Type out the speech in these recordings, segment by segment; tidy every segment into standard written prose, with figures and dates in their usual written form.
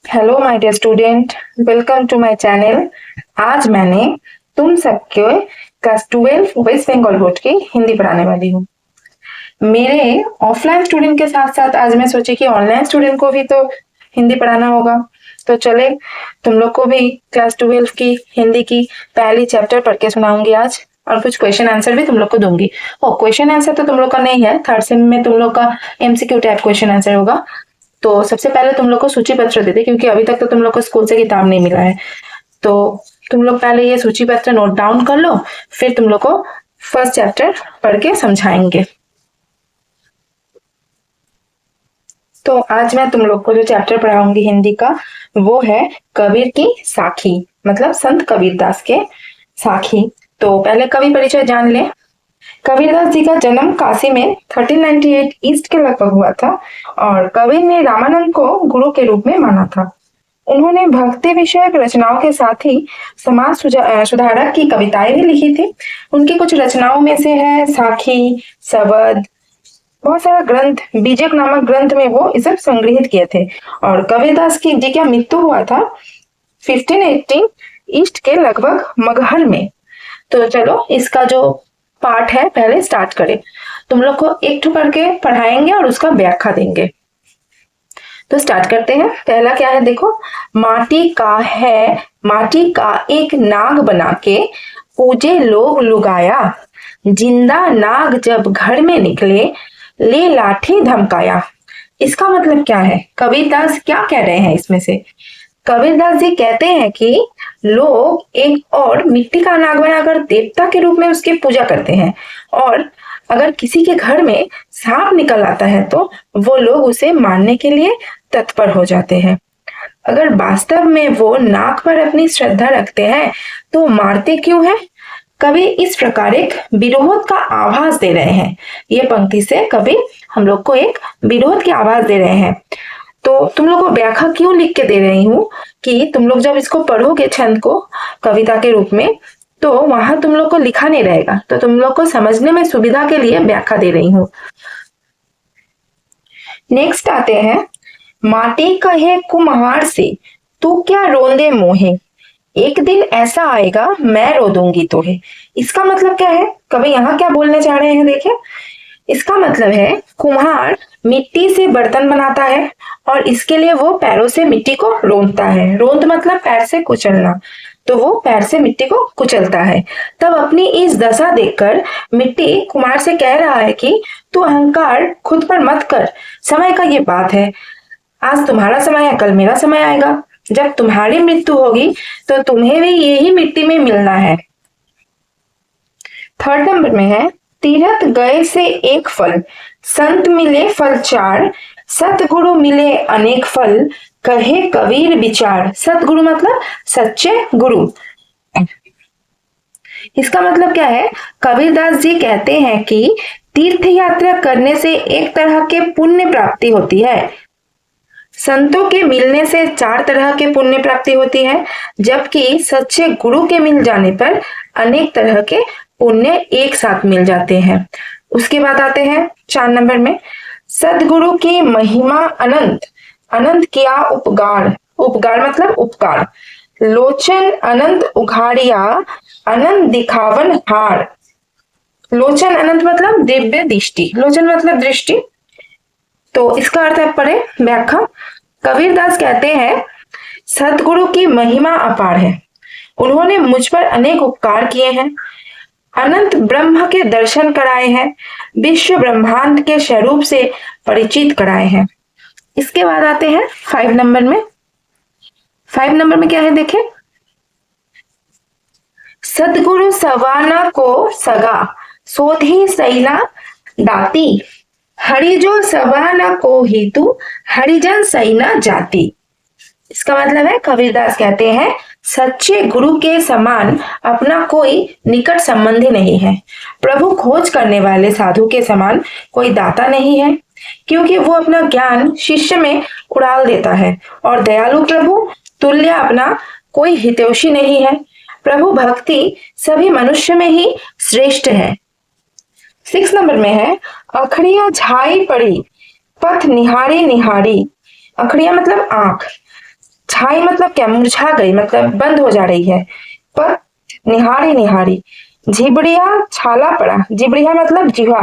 Hello my dear student, welcome to my channel. आज मैंने तुम सबके क्लास 12 वेस्ट बंगाल बोर्ड की हिंदी पढ़ाने वाली हूँ। मेरे ऑफलाइन स्टूडेंट के साथ साथ आज मैं सोची कि ऑनलाइन स्टूडेंट को भी तो हिंदी पढ़ाना होगा। तो चले तुम लोग को भी क्लास 12 की हिंदी की पहली चैप्टर पढ़ के सुनाऊंगी आज, और कुछ क्वेश्चन आंसर भी तुम लोग को दूंगी। क्वेश्चन आंसर तो तुम लोग का नहीं है, थर्ड सेम में तुम लोग का एमसीक्यू टाइप क्वेश्चन आंसर होगा। तो सबसे पहले तुम लोग को सूची पत्र दे दे, क्योंकि अभी तक तो तुम लोग को स्कूल से किताब नहीं मिला है। तो तुम लोग पहले ये सूची पत्र नोट डाउन कर लो, फिर तुम लोग को फर्स्ट चैप्टर पढ़ के समझाएंगे। तो आज मैं तुम लोग को जो चैप्टर पढ़ाऊंगी हिंदी का, वो है कबीर की साखी, मतलब संत कबीरदास के साखी। तो पहले कवि परिचय जान ले। कबीरदास जी का जन्म काशी में 1398 ईस्ट के लगभग हुआ था, और कबीर ने रामानंद को गुरु के रूप में माना था। उन्होंने भक्ति विषयक रचनाओं के साथ ही समाज सुधारक की कविताएं भी लिखी थी। उनकी कुछ रचनाओं में से है साखी, सबद, बहुत सारा ग्रंथ, बीजक नामक ग्रंथ में वो ये सब संग्रहित किए थे। और कबीरदास की जी का मृत्यु हुआ था 1518 ईस्ट के लगभग मगहर में। तो चलो इसका जो पार्ट है पहले स्टार्ट करें। तुम लोग को एक टू करके पढ़ाएंगे और उसका व्याख्या देंगे। तो स्टार्ट करते हैं। पहला क्या है देखो, माटी का एक नाग बना के पूजे लोग लुगाया, जिंदा नाग जब घर में निकले ले लाठी धमकाया। इसका मतलब क्या है, कबीरदास क्या कह रहे हैं इसमें से? कबीरदास जी कहते हैं कि लोग एक और मिट्टी का नाग बनाकर देवता के रूप में उसकी पूजा करते हैं, और अगर किसी के घर में सांप निकल आता है तो वो लोग उसे मारने के लिए तत्पर हो जाते हैं। अगर वास्तव में वो नाग पर अपनी श्रद्धा रखते हैं तो मारते क्यों हैं? कवि इस प्रकार एक विरोध का आभास दे रहे हैं। ये पंक्ति से कवि हम लोग को एक विरोध की आवाज दे रहे हैं। तो तुम लोग को व्याख्या क्यों लिख के दे रही हूँ कि तुम लोग जब इसको पढ़ोगे छंद को कविता के रूप में, तो वहां तुम लोग को लिखा नहीं रहेगा, तो तुम लोग को समझने में सुविधा के लिए व्याख्या दे रही हूँ। नेक्स्ट आते हैं, माटी कहे कुम्हार से तू क्या रोंदे मोहे, एक दिन ऐसा आएगा मैं रो दूंगी तोहे। इसका मतलब क्या है, कवि यहाँ क्या बोलने चाह रहे हैं देखिए। इसका मतलब है कुम्हार मिट्टी से बर्तन बनाता है और इसके लिए वो पैरों से मिट्टी को रोंदता है। रोंद मतलब पैर से कुचलना, तो वो पैर से मिट्टी को कुचलता है। तब अपनी इस दशा देखकर मिट्टी कुम्हार से कह रहा है कि तू अहंकार खुद पर मत कर, समय का ये बात है, आज तुम्हारा समय है कल मेरा समय आएगा, जब तुम्हारी मृत्यु होगी तो तुम्हें भी यही मिट्टी में मिलना है। थर्ड नंबर में है, तीरथ गए से एक फल, संत मिले फल चार, सतगुरु मिले अनेक फल, कहे कबीर विचार। सतगुरु मतलब सच्चे गुरु। इसका मतलब क्या है, कबीरदास जी कहते हैं कि तीर्थ यात्रा करने से एक तरह के पुण्य प्राप्ति होती है, संतों के मिलने से 4 तरह के पुण्य प्राप्ति होती है, जबकि सच्चे गुरु के मिल जाने पर अनेक तरह के पुण्य एक साथ मिल जाते हैं। उसके बाद आते हैं 4 नंबर में, सदगुरु की महिमा अनंत, अनंत किया उपकार, उपकार मतलब उपकार, लोचन अनंत उघाड़िया, अनंत दिखावन हार। लोचन अनंत मतलब दिव्य दृष्टि, लोचन मतलब दृष्टि। तो इसका अर्थ है पढ़े व्याख्या। कबीरदास कहते हैं सदगुरु की महिमा अपार है, उन्होंने मुझ पर अनेक उपकार किए हैं, अनंत ब्रह्म के दर्शन कराए हैं, विश्व ब्रह्मांड के स्वरूप से परिचित कराए हैं। इसके बाद आते हैं 5 नंबर में। 5 नंबर में क्या है देखें, सदगुरु सवाना को सगा, सोधी सैला दाती, हरिजो सवाना को हेतु, हरिजन सैना जाति। इसका मतलब है कबीरदास कहते हैं सच्चे गुरु के समान अपना कोई निकट संबंधी नहीं है, प्रभु खोज करने वाले साधु के समान कोई दाता नहीं है, क्योंकि वो अपना ज्ञान शिष्य में उड़ाल देता है, और दयालु प्रभु तुल्य अपना कोई हितैषी नहीं है। प्रभु भक्ति सभी मनुष्य में ही श्रेष्ठ है। 6 नंबर में है, अखड़िया झाई पड़ी, पथ निहारी निहारी। अखड़िया मतलब आंख, छाई मतलब क्या, मुरझा गई, मतलब बंद हो जा रही है। पर निहारी निहारी, झिबड़िया छाला पड़ा, झिबड़िया मतलब जिह्वा,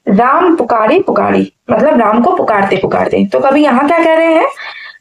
राम पुकारी पुकारी मतलब राम को पुकारते पुकारते। तो कभी यहाँ क्या कह रहे हैं,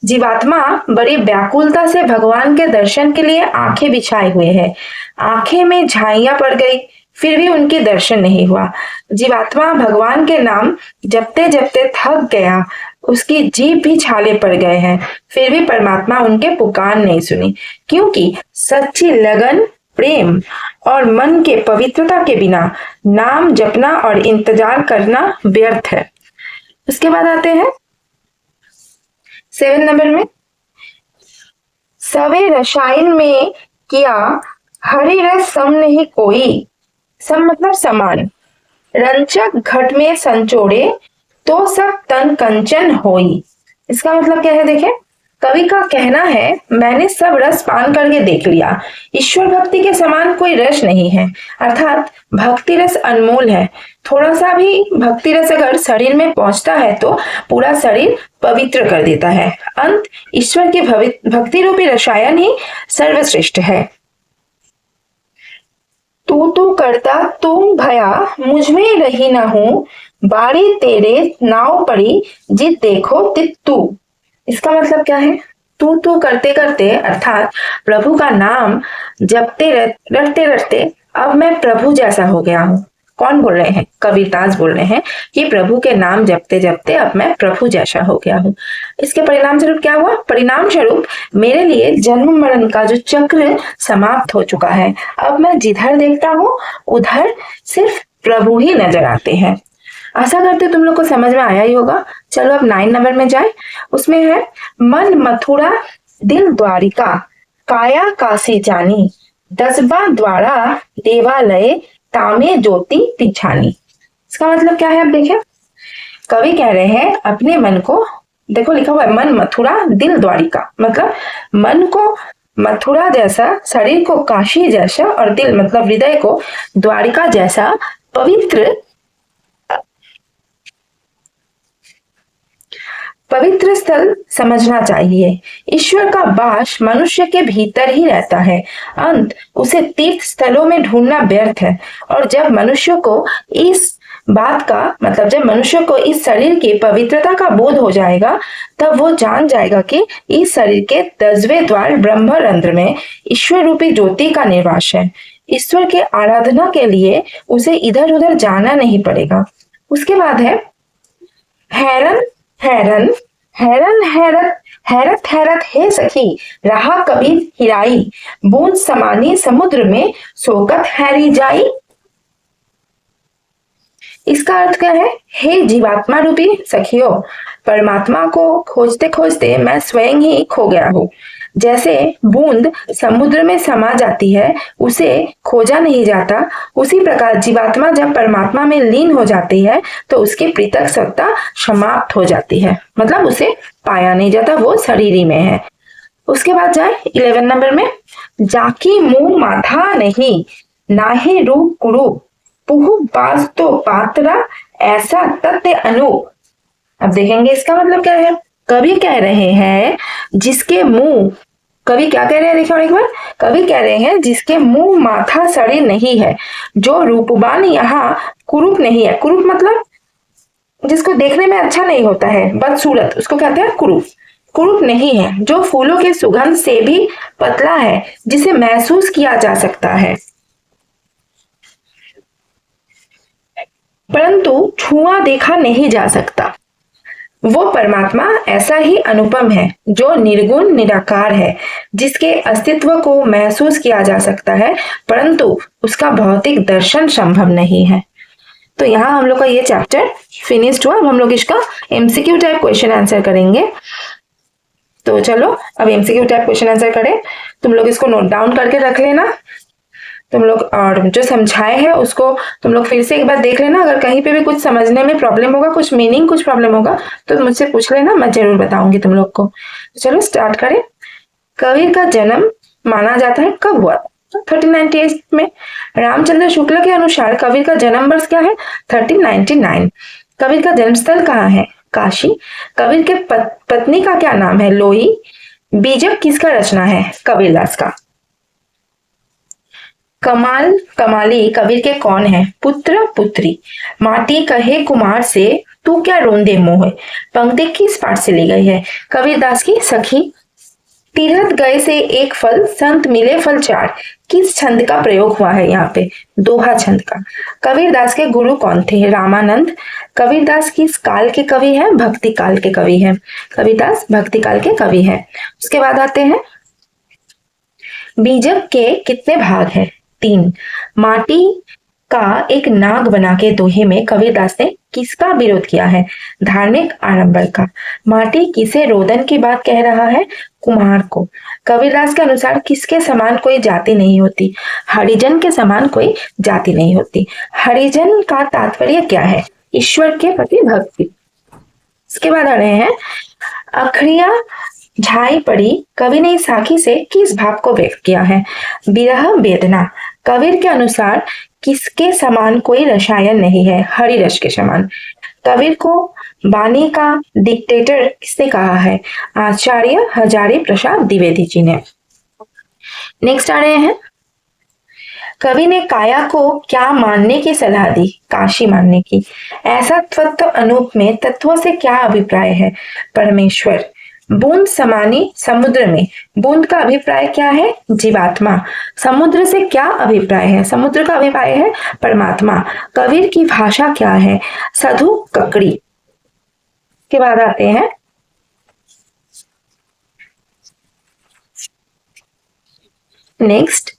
जीवात्मा बड़ी व्याकुलता से भगवान के दर्शन के लिए आंखें बिछाए हुए है, आंखें में झाइयां पड़ गई, फिर भी उनके दर्शन नहीं हुआ। जीवात्मा भगवान के नाम जपते जपते थक गया, उसकी जीभ भी छाले पड़ गए हैं, फिर भी परमात्मा उनके पुकार नहीं सुनी, क्योंकि सच्ची लगन, प्रेम और मन के पवित्रता के बिना नाम जपना और इंतजार करना व्यर्थ है। उसके बाद आते हैं 7 नंबर में, सवे रसायन में किया हरि रस सम नहीं कोई, सम मतलब समान, रंचक घट में संचोड़े तो सब तन कंचन होई। इसका मतलब क्या है, देखें, कवि का कहना है मैंने सब रस पान करके देख लिया, ईश्वर भक्ति के समान कोई रस नहीं है, अर्थात भक्ति रस अनमोल है। थोड़ा सा भी भक्ति रस अगर शरीर में पहुंचता है तो पूरा शरीर पवित्र कर देता है। अंत ईश्वर की भक्ति रूपी रसायन ही सर्वश्रेष्ठ है। तू करता तुम भया मुझ में रही न हूं, बारी तेरे नाव पड़ी जित देखो तित तू। इसका मतलब क्या है, तू करते करते अर्थात प्रभु का नाम जपते रटते रटते अब मैं प्रभु जैसा हो गया हूँ। कौन बोल रहे हैं, कबीरदास बोल रहे हैं कि प्रभु के नाम जपते जपते अब मैं प्रभु जैसा हो गया हूँ। इसके परिणाम स्वरूप क्या हुआ, परिणाम स्वरूप मेरे लिए जन्म मरण का जो चक्र समाप्त हो चुका है। अब मैं जिधर देखता हूँ उधर सिर्फ प्रभु ही नजर आते हैं। आशा करते तुम लोग को समझ में आया ही होगा। चलो अब 9 नंबर में जाए। उसमें है मन मथुरा दिल द्वारिका, काया काशी जानी, दसबा द्वारा देवालय, तामे ज्योति पिछानी। इसका मतलब क्या है, अब देखें, कवि कह रहे हैं अपने मन को, देखो लिखा हुआ है मन मथुरा दिल द्वारिका, मतलब मन को मथुरा जैसा, शरीर को काशी जैसा और दिल मतलब हृदय को द्वारिका जैसा पवित्र स्थल समझना चाहिए। ईश्वर का वास मनुष्य के भीतर ही रहता है, अंत उसे तीर्थ स्थलों में ढूंढना व्यर्थ है। और जब मनुष्य को इस बात का मतलब जब मनुष्य को इस शरीर की पवित्रता का बोध हो जाएगा, तब वो जान जाएगा कि इस शरीर के 10वें द्वार ब्रह्मरंध्र में ईश्वर रूपी ज्योति का निवास है। ईश्वर के आराधना के लिए उसे इधर उधर जाना नहीं पड़ेगा। उसके बाद है हैरन हैरन हैरन हैरत हैरत हैरत हे सखी, रहा कबीर हिराई, बूंद समानी समुद्र में सोकत हैरी जाई। इसका अर्थ क्या है, हे जीवात्मा रूपी सखियों, परमात्मा को खोजते खोजते मैं स्वयं ही खो गया हूँ। जैसे बूंद समुद्र में समा जाती है, उसे खोजा नहीं जाता, उसी प्रकार जीवात्मा जब परमात्मा में लीन हो जाती है तो उसकी पृथक सत्ता समाप्त हो जाती है, मतलब उसे पाया नहीं जाता, वो शरीर ही में है। उसके बाद जाए 11 नंबर में, जाकी मुंह माथा नहीं, नाहे रूप कुरूप, पुहु बास तो पात्रा, ऐसा तथ्य अनूप। अब देखेंगे इसका मतलब क्या है। कवि कह रहे हैं जिसके मुंह, कवि क्या कह रहे हैं, देखिए और एक बार, कवि कह रहे हैं जिसके मुंह माथा शरीर नहीं है, जो रूपवान यहाँ कुरूप नहीं है। कुरूप मतलब जिसको देखने में अच्छा नहीं होता है, बदसूरत, उसको कहते हैं कुरूप। कुरूप नहीं है, जो फूलों के सुगंध से भी पतला है, जिसे महसूस किया जा सकता है, परंतु छुआ देखा नहीं जा सकता। वो परमात्मा ऐसा ही अनुपम है जो निर्गुण निराकार है, जिसके अस्तित्व को महसूस किया जा सकता है परंतु उसका भौतिक दर्शन संभव नहीं है। तो यहाँ हम लोग का ये चैप्टर फिनिश्ड हुआ। अब हम लोग इसका एमसीक्यू टाइप क्वेश्चन आंसर करेंगे। तो चलो अब एमसीक्यू टाइप क्वेश्चन आंसर करें। तुम लोग इसको नोट डाउन करके रख लेना तुम लोग, और जो समझाए हैं उसको तुम लोग फिर से एक बार देख लेना। अगर कहीं पे भी कुछ समझने में प्रॉब्लम होगा, कुछ मीनिंग कुछ प्रॉब्लम होगा तो मुझसे पूछ लेना, मैं जरूर बताऊंगी तुम लोग को। तो चलो स्टार्ट करें। कबीर का जन्म माना जाता है कब हुआ? 1398 में। रामचंद्र शुक्ल के अनुसार कबीर का जन्म वर्ष क्या है? 1399। कबीर का जन्मस्थल कहाँ है? काशी। कबीर के पत्नी का क्या नाम है? लोई। बीजक किसका रचना है? कबीरदास का। कमाल कमाली कबीर के कौन है? पुत्र पुत्री। माटी कहे कुमार से तू क्या रोंदे मोह, पंक्ति किस पाठ से ली गई है? कबीरदास की सखी। तीरथ गए से एक फल, संत मिले फल चार, किस छंद का प्रयोग हुआ है यहाँ पे? दोहा छंद का। कबीरदास के गुरु कौन थे? रामानंद। कबीरदास किस काल के कवि हैं? भक्ति काल के कवि हैं। कबीरदास भक्ति काल के कवि हैं। उसके बाद आते हैं, बीजक के कितने भाग हैं? 3। माटी का एक नाग बना के दोहे में कबीरदास ने किसका विरोध किया है? धार्मिक आडंबर का। माटी किसे रोदन की बात कह रहा है? कुम्हार को। कबीरदास के अनुसार किसके समान कोई जाति नहीं होती? हरिजन के समान कोई जाति नहीं होती। हरिजन का तात्पर्य क्या है? ईश्वर के प्रति भक्ति। इसके बाद आ रहे हैं, अखड़िया झाई पड़ी कवि ने इस साखी से किस भाव को व्यक्त किया है? विरह वेदना। कबीर के अनुसार किसके समान कोई रसायन नहीं है? हरिरस के समान। कबीर को बानी का डिक्टेटर किसने कहा है? आचार्य हजारी प्रसाद द्विवेदी जी ने। नेक्स्ट आ रहे हैं, कवि ने काया को क्या मानने की सलाह दी? काशी मानने की। ऐसा तत्व अनूप में तत्वों से क्या अभिप्राय है? परमेश्वर। बूंद समानी समुद्र में, बूंद का अभिप्राय क्या है? जीवात्मा। समुद्र से क्या अभिप्राय है? समुद्र का अभिप्राय है परमात्मा। कबीर की भाषा क्या है? साधु ककड़ी। के बाद आते हैं, नेक्स्ट,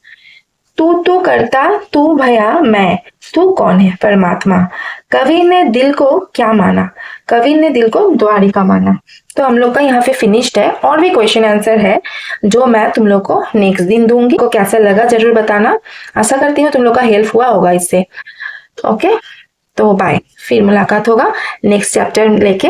तू करता तू भया मैं, तू कौन है? परमात्मा। कवि ने दिल को क्या माना? कवि ने दिल को द्वारिका माना। तो हम लोग का यहाँ पे फिनिश्ड है। और भी क्वेश्चन आंसर है जो मैं तुम लोग को नेक्स्ट दिन दूंगी। को कैसा लगा जरूर बताना। आशा करती हूँ तुम लोग का हेल्प हुआ होगा इससे। ओके, तो बाय, फिर मुलाकात होगा नेक्स्ट चैप्टर लेके।